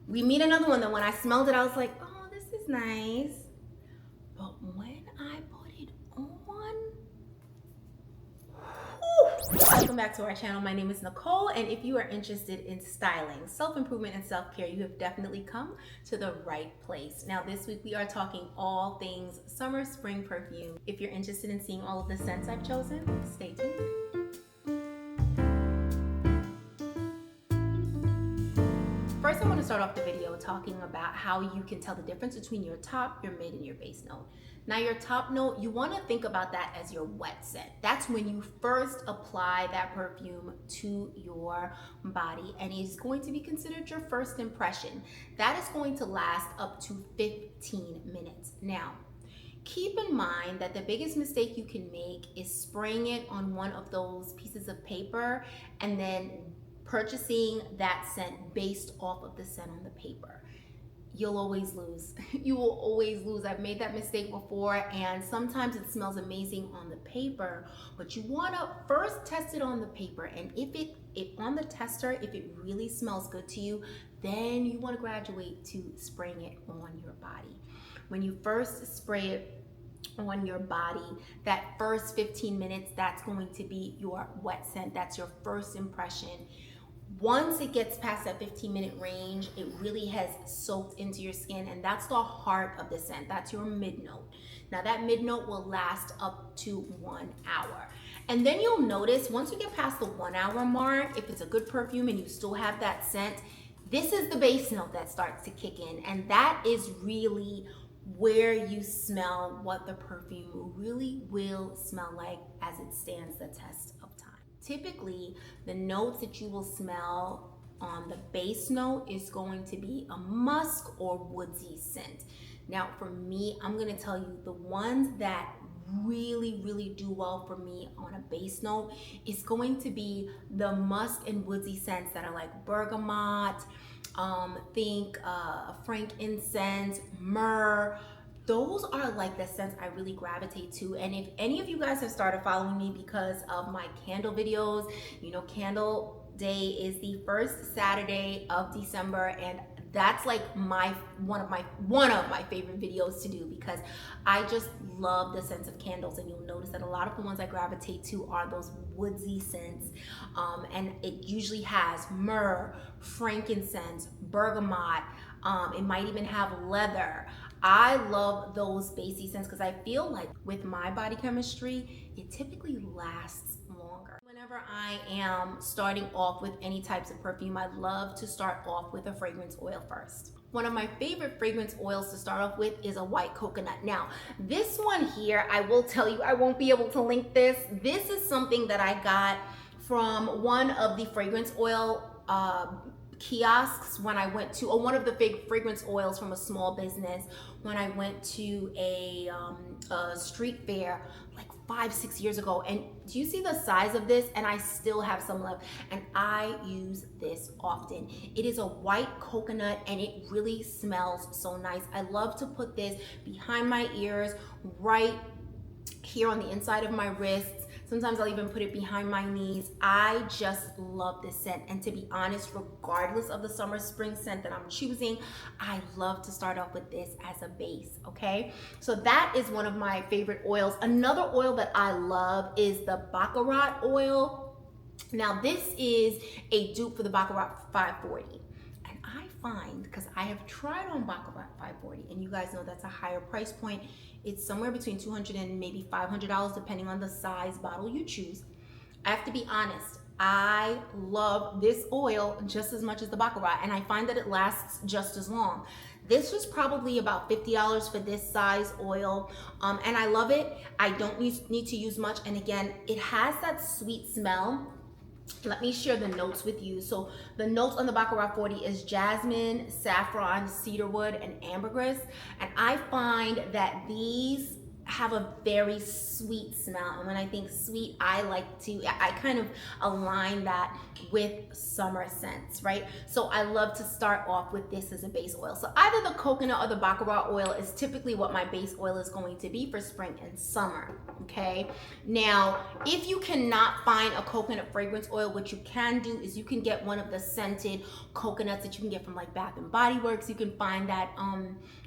We meet another one that when I smelled it, I was like, oh, this is nice. But when I put it on, whew. Welcome back to our channel. My name is Nicole, and if you are interested in styling, self-improvement, and self-care, you have definitely come to the right place. Now, this week we are talking all things summer, spring perfume. If you're interested in seeing all of the scents I've chosen, stay tuned. First, I want to start off the video talking about how you can tell the difference between your top, your mid, and your base note. Now, your top note, you want to think about that as your wet scent. That's when you first apply that perfume to your body, and it's going to be considered your first impression. That is going to last up to 15 minutes. Now, keep in mind that the biggest mistake you can make is spraying it on one of those pieces of paper and then purchasing that scent based off of the scent on the paper. You'll always lose. You will always lose. I've made that mistake before, and sometimes it smells amazing on the paper, but you want to first test it on the paper, and if on the tester, if it really smells good to you, then you want to graduate to spraying it on your body. When you first spray it on your body, that first 15 minutes, that's going to be your wet scent. That's your first impression. Once it gets past that 15-minute range, it really has soaked into your skin, and that's the heart of the scent. That's your mid note. Now, that mid note will last up to 1 hour. And then you'll notice once you get past the 1 hour mark, if it's a good perfume and you still have that scent, this is the base note that starts to kick in, and that is really where you smell what the perfume really will smell like as it stands the test of time. Typically, the notes that you will smell on the base note is going to be a musk or woodsy scent. Now, for me, I'm going to tell you the ones that really do well for me on a base note is going to be the musk and woodsy scents that are like bergamot, think frankincense, myrrh. Those are like the scents I really gravitate to. And if any of you guys have started following me because of my candle videos, you know, Candle Day is the first Saturday of December, and that's like one of my favorite videos to do because I just love the scents of candles. And you'll notice that a lot of the ones I gravitate to are those woodsy scents, and it usually has myrrh, frankincense, bergamot. It might even have leather. I love those basey scents because I feel like with my body chemistry, it typically lasts longer. Whenever I am starting off with any types of perfume, I love to start off with a fragrance oil first. One of my favorite fragrance oils to start off with is a white coconut. Now, this one here, I will tell you, I won't be able to link this. This is something that I got from one of the fragrance oil kiosks when I went to, or one of the big fragrance oils from a small business when I went to a street fair like 5-6 years ago. And do you see the size of this? And I still have some left, and I use this often. It is a white coconut, and it really smells so nice. I love to put this behind my ears, right here on the inside of my wrists. Sometimes I'll even put it behind my knees. I just love this scent. And to be honest, regardless of the summer spring scent that I'm choosing, I love to start off with this as a base, okay? So that is one of my favorite oils. Another oil that I love is the Baccarat oil. Now, this is a dupe for the Baccarat 540. And I find, because I have tried on Baccarat 540, and you guys know that's a higher price point. It's somewhere between $200 and maybe $500 depending on the size bottle you choose. I have to be honest, I love this oil just as much as the Baccarat, and I find that it lasts just as long. This was probably about $50 for this size oil, and I love it. I don't need to use much, and again, it has that sweet smell. Let me share the notes with you. So the notes on the Baccarat 40 is jasmine, saffron, cedarwood, and ambergris. And I find that these have a very sweet smell. And when I think sweet, I kind of align that with summer scents, right? So I love to start off with this as a base oil. So either the coconut or the baccarat oil is typically what my base oil is going to be for spring and summer, okay? Now, if you cannot find a coconut fragrance oil, what you can do is you can get one of the scented coconuts that you can get from like Bath and Body Works. You can find that,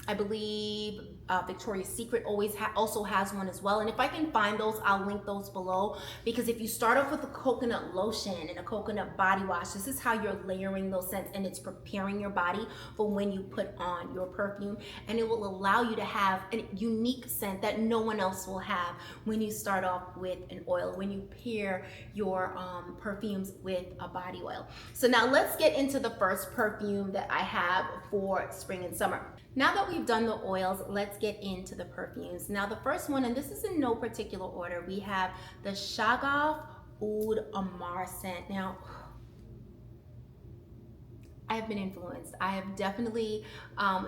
I believe Victoria's Secret also has one as well. And if I can find those, I'll link those below, because if you start off with a coconut lotion and a coconut body wash, this is how you're layering those scents, and it's preparing your body for when you put on your perfume, and it will allow you to have a unique scent that no one else will have when you start off with an oil, when you pair your perfumes with a body oil. So now let's get into the first perfume that I have for spring and summer. Now that we've done the oils, let's get into the perfumes. Now the first one, and this is in no particular order, we have the Shagaf Oud Amar scent. Now, I have been influenced. I have definitely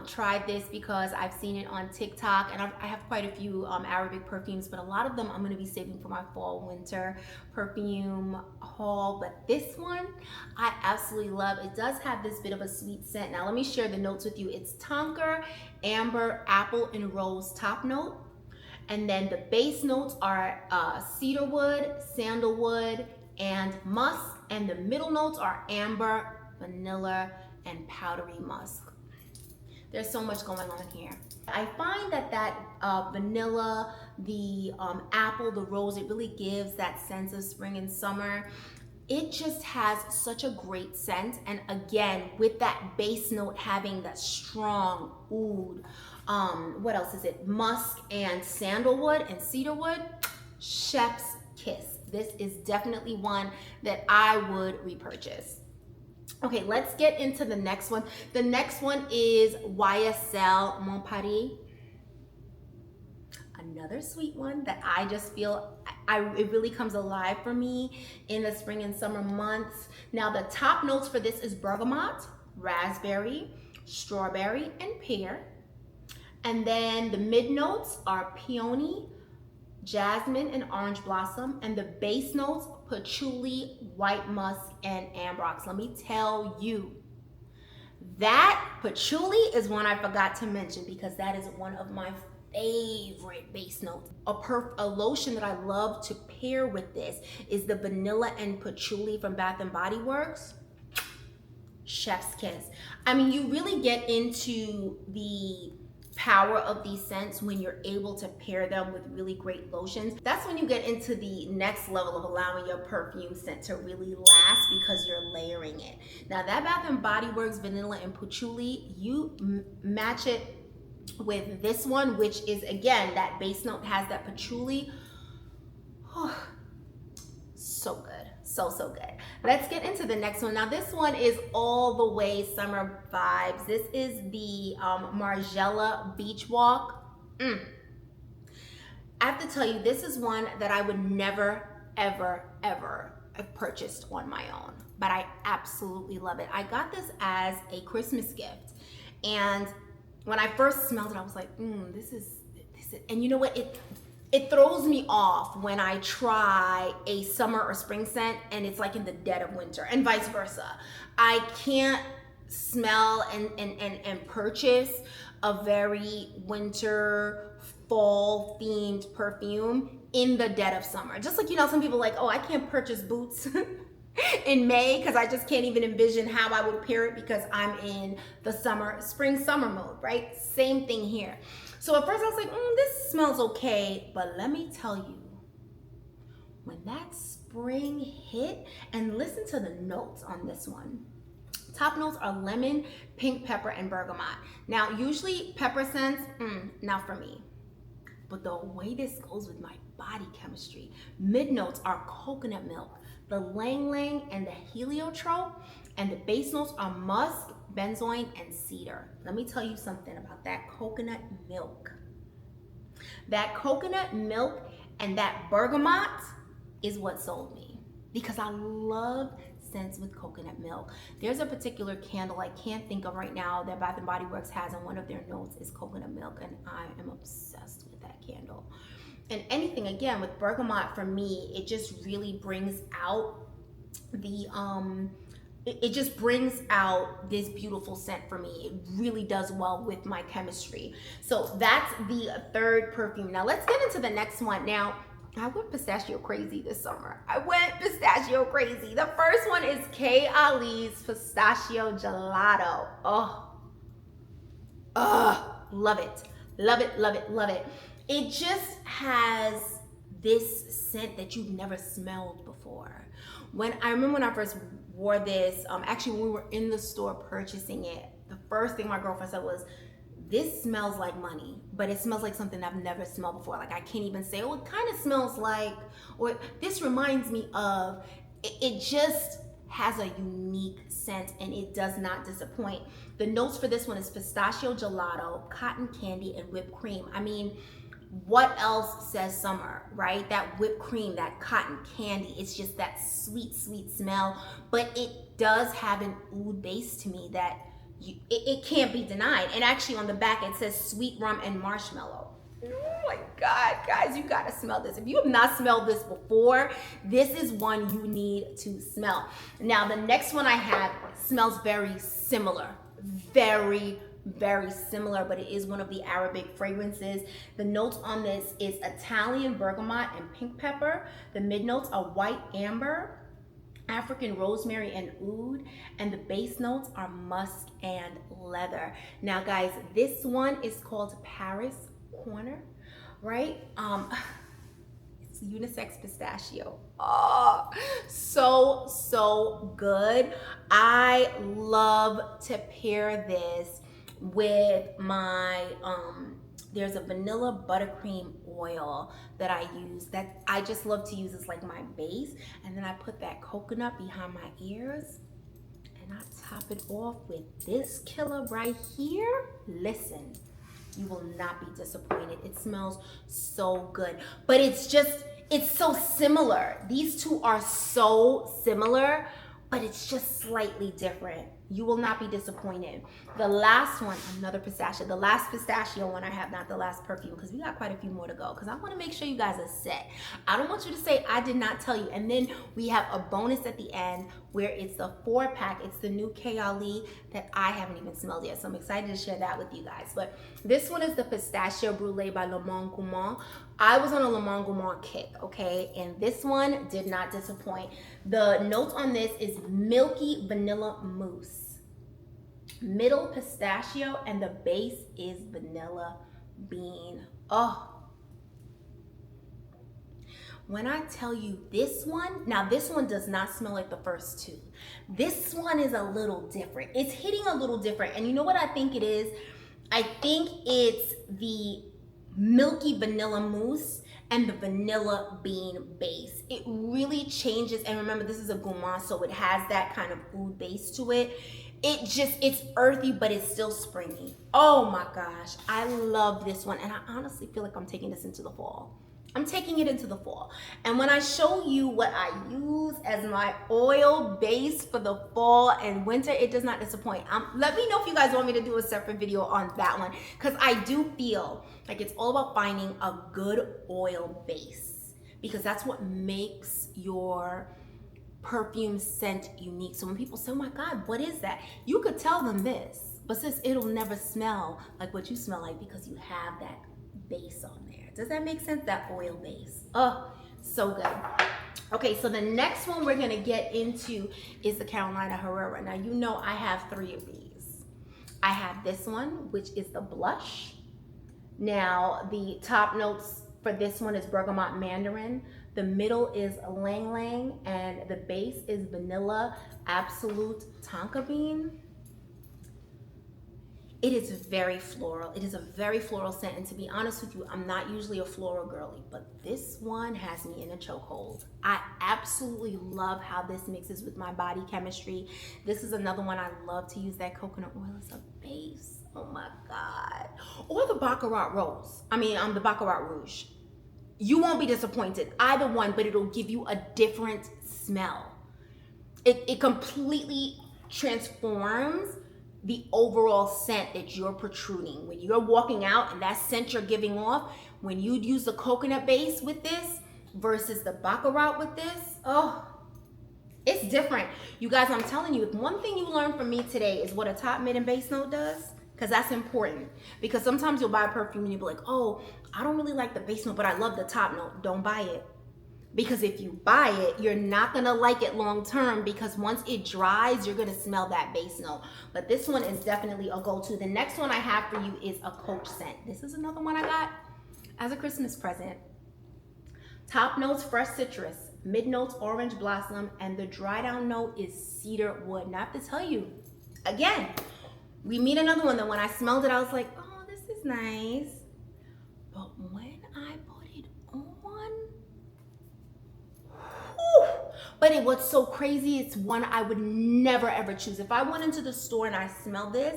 tried this because I've seen it on TikTok, and I have quite a few Arabic perfumes, but a lot of them I'm gonna be saving for my fall winter perfume haul. But this one I absolutely love. It does have this bit of a sweet scent. Now let me share the notes with you. It's tonka, amber, apple, and rose top note. And then the base notes are cedarwood, sandalwood, and musk. And the middle notes are amber, vanilla, and powdery musk. There's so much going on here. I find that vanilla, the apple, the rose, it really gives that sense of spring and summer. It just has such a great scent. And again, with that base note having that strong oud, what else is it? Musk and sandalwood and cedarwood, chef's kiss. This is definitely one that I would repurchase. Okay, let's get into the next one. The next one is YSL Mon Paris. Another sweet one that I just feel, it really comes alive for me in the spring and summer months. Now the top notes for this is bergamot, raspberry, strawberry, and pear. And then the mid notes are peony, jasmine, and orange blossom. And the base notes, patchouli, white musk, and ambrox. Let me tell you, that patchouli is one I forgot to mention because that is one of my favorite base notes. A lotion that I love to pair with this is the vanilla and patchouli from Bath and Body Works. Chef's kiss. I mean, you really get into the power of these scents when you're able to pair them with really great lotions. That's when you get into the next level of allowing your perfume scent to really last, because you're layering it. Now that Bath and Body Works vanilla and patchouli, you match it with this one, which is, again, that base note has that patchouli. So good. So good. Let's get into the next one. Now this one is all the way summer vibes. This is the Margiela Beach Walk. I have to tell you, this is one that I would never, ever, ever have purchased on my own, but I absolutely love it. I got this as a Christmas gift, and when I first smelled it, I was like, this is, and you know what? It throws me off when I try a summer or spring scent and it's like in the dead of winter, and vice versa. I can't smell and purchase a very winter, fall themed perfume in the dead of summer. Just like, you know, some people are like, oh, I can't purchase boots in May because I just can't even envision how I would pair it because I'm in the spring summer mode, right? Same thing here. So at first I was like, this smells okay, but let me tell you, when that spring hit, and listen to the notes on this one. Top notes are lemon, pink pepper, and bergamot. Now, usually pepper scents, not for me, but the way this goes with my body chemistry. Mid notes are coconut milk, the lang lang, and the heliotrope, and the base notes are musk, benzoin, and cedar. Let me tell you something about that coconut milk. That coconut milk and that bergamot is what sold me, because I love scents with coconut milk. There's a particular candle I can't think of right now that Bath and Body Works has, and one of their notes is coconut milk, and I am obsessed with that candle. And anything, again, with bergamot, for me, it just really brings out the it just brings out this beautiful scent for me. It really does well with my chemistry. So that's the third perfume. Now let's get into the next one. Now, I went pistachio crazy this summer. I went pistachio crazy. The first one is K. Ali's Pistachio Gelato. Love it. Love it, love it, love it. It just has this scent that you've never smelled before. I remember when I first wore this, actually when we were in the store purchasing it, the first thing my girlfriend said was, this smells like money, but it smells like something I've never smelled before. Like, I can't even say, oh, it kind of smells like, or this reminds me of, it just has a unique scent and it does not disappoint. The notes for this one is pistachio gelato, cotton candy, and whipped cream. I mean, what else says summer, right? That whipped cream, that cotton candy, it's just that sweet, sweet smell, but it does have an oud base to me that it can't be denied. And actually on the back it says sweet rum and marshmallow. Oh my God, guys, you gotta smell this. If you have not smelled this before, this is one you need to smell. Now the next one I have smells very similar, very similar, but it is one of the Arabic fragrances. The notes on this is Italian bergamot and pink pepper. The mid notes are white amber, African rosemary, and oud, and the base notes are musk and leather. Now guys, this one is called Paris Corner, right? It's unisex pistachio. Oh, so good. I love to pair this with my there's a vanilla buttercream oil that I use that I just love to use as like my base, and then I put that coconut behind my ears and I top it off with this killer right here. Listen, you will not be disappointed. It smells so good, but it's so similar. These two are so similar, but it's just slightly different. You will not be disappointed. The last one, another pistachio. The last pistachio one I have, not the last perfume, because we got quite a few more to go, because I want to make sure you guys are set. I don't want you to say I did not tell you. And then we have a bonus at the end where it's a 4-pack. It's the new K. Ali that I haven't even smelled yet. So I'm excited to share that with you guys. But this one is the Pistachio Brulee by Le Monde Gourmand. I was on a Le Monde Gourmand kick, okay? And this one did not disappoint. The notes on this is milky vanilla mousse, middle pistachio, and the base is vanilla bean. Oh, when I tell you this one, now this one does not smell like the first two. This one is a little different. It's hitting a little different. And you know what I think it is? I think it's the milky vanilla mousse and the vanilla bean base. It really changes. And remember, this is a gourmand, so it has that kind of oud base to it. It's earthy, but it's still springy. Oh my gosh, I love this one. And I honestly feel like I'm taking this into the fall. I'm taking it into the fall. And when I show you what I use as my oil base for the fall and winter, it does not disappoint. Let me know if you guys want me to do a separate video on that one, because I do feel like it's all about finding a good oil base, because that's what makes your perfume scent unique. So when people say, oh my God, what is that? You could tell them this, but sis, it'll never smell like what you smell like because you have that base on there. Does that make sense? That oil base. Oh, so good. Okay, so the next one we're gonna get into is the Carolina Herrera. Now, you know I have 3 of these. I have this one, which is the blush. Now, the top notes for this one is bergamot mandarin. The middle is lang lang, and the base is vanilla absolute tonka bean. It is very floral. It is a very floral scent, and to be honest with you, I'm not usually a floral girly, but this one has me in a chokehold. I absolutely love how this mixes with my body chemistry. This is another one I love to use that coconut oil as a base. Oh my God. Or the Baccarat Rose. The Baccarat Rouge. You won't be disappointed. Either one, but it'll give you a different smell. It completely transforms the overall scent that you're protruding. When you're walking out and that scent you're giving off, when you use the coconut base with this versus the baccarat with this, oh, it's different. You guys, I'm telling you, if one thing you learned from me today is what a top, mid, and base note does, because that's important. Because sometimes you'll buy a perfume and you'll be like, oh, I don't really like the base note, but I love the top note. Don't buy it. Because if you buy it, you're not gonna like it long term, because once it dries, you're gonna smell that base note. But this one is definitely a go-to. The next one I have for you is a Coach scent. This is another one I got as a Christmas present. Top notes, fresh citrus. Mid notes, orange blossom. And the dry down note is cedar wood. Now I have to tell you, again, we meet another one that when I smelled it, I was like, oh, this is nice. But when I put it on, but it was so crazy. It's one I would never ever choose. If I went into the store and I smelled this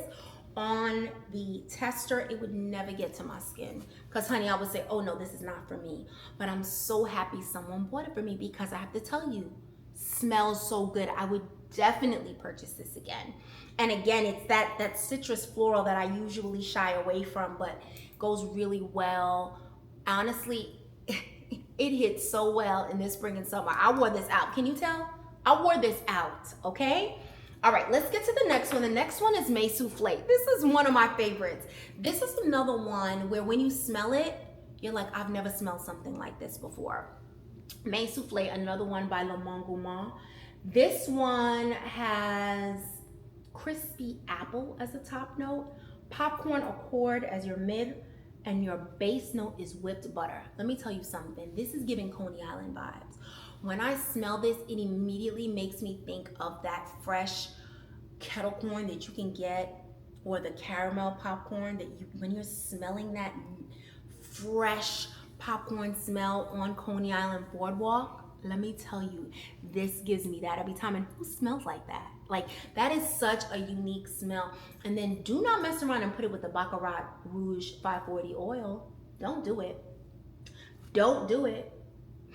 on the tester, it would never get to my skin. Because honey, I would say, oh no, this is not for me. But I'm so happy someone bought it for me, because I have to tell you, smells so good. I would definitely purchase this again. And again, it's that citrus floral that I usually shy away from, but goes really well. Honestly, it hits so well in this spring and summer. I wore this out. Can you tell? I wore this out, okay? All right, let's get to the next one. The next one is May Souffle. This is one of my favorites. This is another one where when you smell it, you're like, I've never smelled something like this before. May Souffle, another one by Le Monde Gourmand. This one has crispy apple as a top note, popcorn accord as your mid, and your base note is whipped butter. Let me tell you something. This is giving Coney Island vibes. When I smell this, it immediately makes me think of that fresh kettle corn that you can get, or the caramel popcorn that you, when you're smelling that fresh popcorn smell on Coney Island Boardwalk, let me tell you, this gives me that every time. And who smells like that? Like, that is such a unique smell. And then do not mess around and put it with the Baccarat Rouge 540 oil. Don't do it. Don't do it.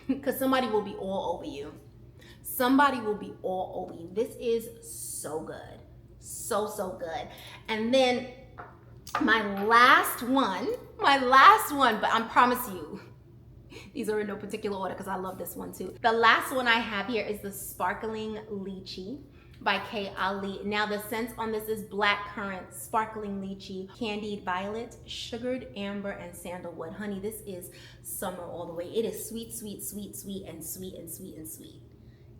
Because somebody will be all over you. Somebody will be all over you. This is so good. So, so good. And then my last one, but I promise you, these are in no particular order because I love this one too. The last one I have here is the Sparkling Lychee by K. Ali. Now the scents on this is black currant, sparkling lychee, candied violet, sugared amber, and sandalwood. Honey, this is summer all the way. It is sweet, sweet, sweet, sweet, and sweet, and sweet, and sweet.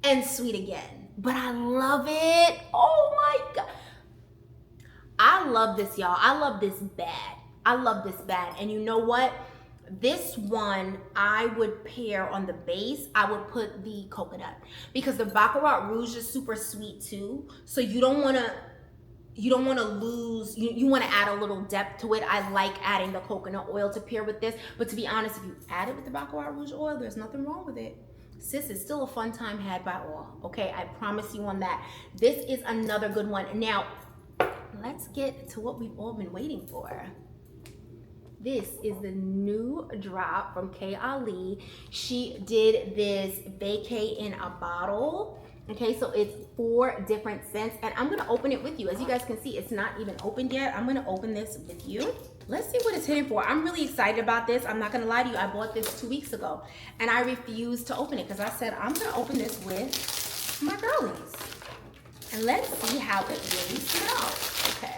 And sweet again. But I love it. Oh my God. I love this, y'all. I love this bad. I love this bad. And you know what? This one I would pair on the base. I would put the coconut, because the Baccarat Rouge is super sweet too. So you don't want to lose, you want to add a little depth to it. I like adding the coconut oil to pair with this. But to be honest, if you add it with the Baccarat Rouge oil, there's nothing wrong with it. Sis, it's still a fun time had by all. Okay, I promise you on that. This is another good one. Now, let's get to what we've all been waiting for. This is the new drop from K. Ali. She did this vacay in a bottle. Okay, so it's 4 different scents, and I'm gonna open it with you. As you guys can see, it's not even opened yet. I'm gonna open this with you. Let's see what it's hitting for. I'm really excited about this. I'm not gonna lie to you. I bought this 2 weeks ago, and I refused to open it because I said, I'm gonna open this with my girlies. And let's see how it really smells. Okay.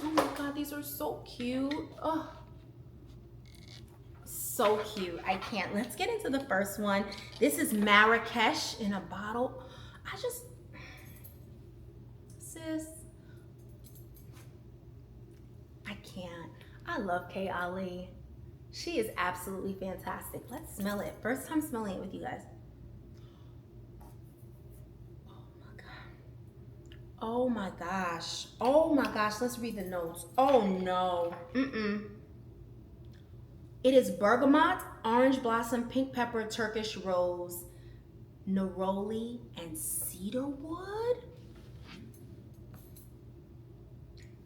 Oh my God, these are so cute. Oh, so cute. I can't. Let's get into the first one. This is Marrakesh in a bottle. Sis, I can't. I love K. Ali. She is absolutely fantastic. Let's smell it. First time smelling it with you guys. Oh my gosh. Oh my gosh. Let's read the notes. Oh no. It is bergamot, orange blossom, pink pepper, Turkish rose, neroli, and cedar wood.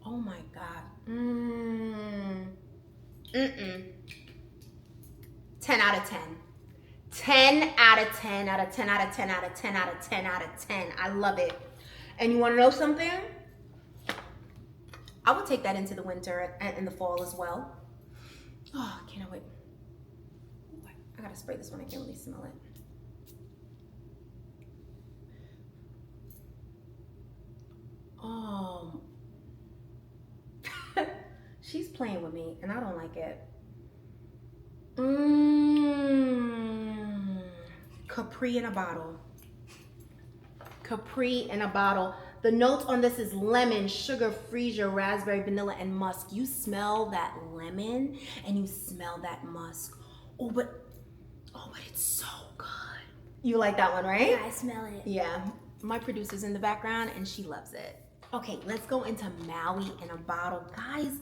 Oh my God. 10 out of 10. 10 out of 10 out of 10 out of 10 out of 10 out of 10 out of 10. I love it. And you want to know something? I would take that into the winter and in the fall as well. Oh, can't wait. I gotta spray this one. I can't really smell it. She's playing with me and I don't like it. Capri in a bottle. Capri in a bottle. The notes on this is lemon, sugar, freesia, raspberry, vanilla, and musk. You smell that lemon and you smell that musk. Oh, but it's so good. You like that one, right? Yeah, I smell it. Yeah, my producer's in the background and she loves it. Okay, let's go into Maui in a bottle. Guys,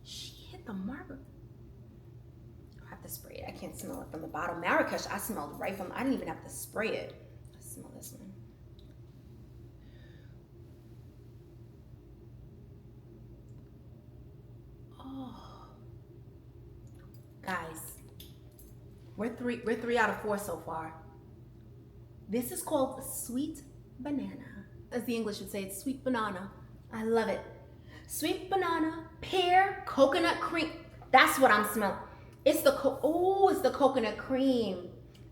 she hit the mark. I have to spray it. I can't smell it from the bottle. Marrakesh, I smelled right from, I didn't even have to spray it. Let's smell this one. Oh. Guys, we're three out of 4 so far. This is called Sweet Banana. As the English would say, it's sweet banana. I love it. Sweet banana, pear, coconut cream. That's what I'm smelling. It's the it's the coconut cream.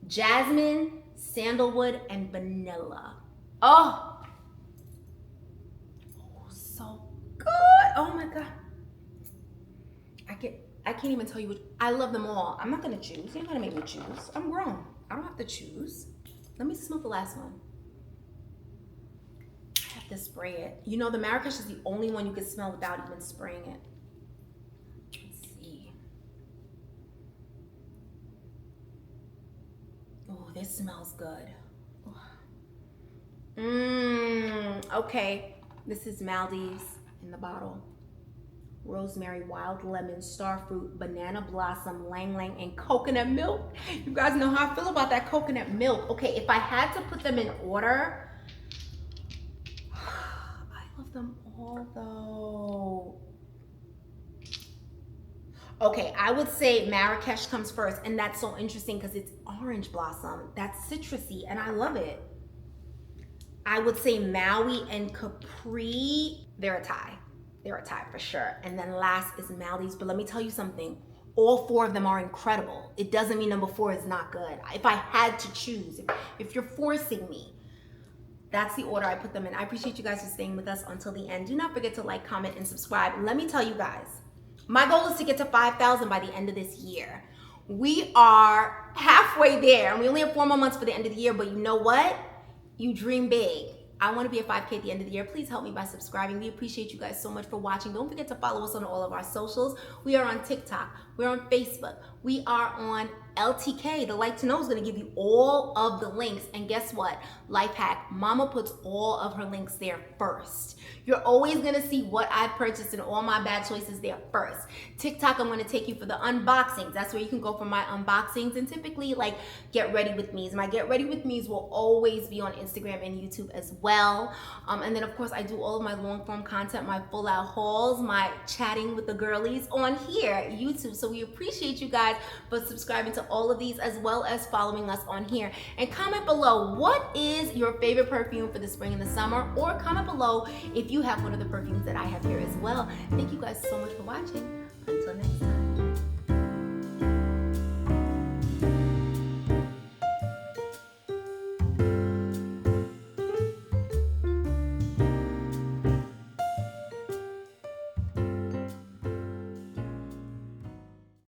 Jasmine, sandalwood, and vanilla. Oh, so good. Oh my God. I can't even tell you what, I love them all. I'm not gonna choose. You're not gonna make me choose. I'm grown. I don't have to choose. Let me smell the last one. I have to spray it. You know, the Marrakesh is the only one you can smell without even spraying it. Let's see. Oh, this smells good. Okay. This is Maldives in the bottle. Rosemary, wild lemon, starfruit, banana blossom, lang lang, and coconut milk. You guys know how I feel about that coconut milk. Okay, if I had to put them in order, I love them all though. Okay, I would say Marrakesh comes first, and that's so interesting because it's orange blossom. That's citrusy, and I love it. I would say Maui and Capri, they're a tie. They're a tie for sure. And then last is Maldives. But let me tell you something. All 4 of them are incredible. It doesn't mean number 4 is not good. If I had to choose, if you're forcing me, that's the order I put them in. I appreciate you guys for staying with us until the end. Do not forget to like, comment, and subscribe. Let me tell you guys, my goal is to get to 5,000 by the end of this year. We are halfway there, and we only have 4 more months for the end of the year. But you know what? You dream big. I want to be at 5K at the end of the year. Please help me by subscribing. We appreciate you guys so much for watching. Don't forget to follow us on all of our socials. We are on TikTok. We're on Facebook. We are on LTK. The Like to Know is going to give you all of the links. And guess what? Life hack. Mama puts all of her links there first. You're always going to see what I've purchased and all my bad choices there first. TikTok, I'm going to take you for the unboxings. That's where you can go for my unboxings and typically like get ready with me's. My get ready with me's will always be on Instagram and YouTube as well. And then of course I do all of my long form content, my full out hauls, my chatting with the girlies on here, YouTube. So we appreciate you guys for subscribing to all of these as well as following us on here. And comment below, what is your favorite perfume for the spring and the summer? Or comment below if you have one of the perfumes that I have here as well. Thank you guys so much for watching. Until next time.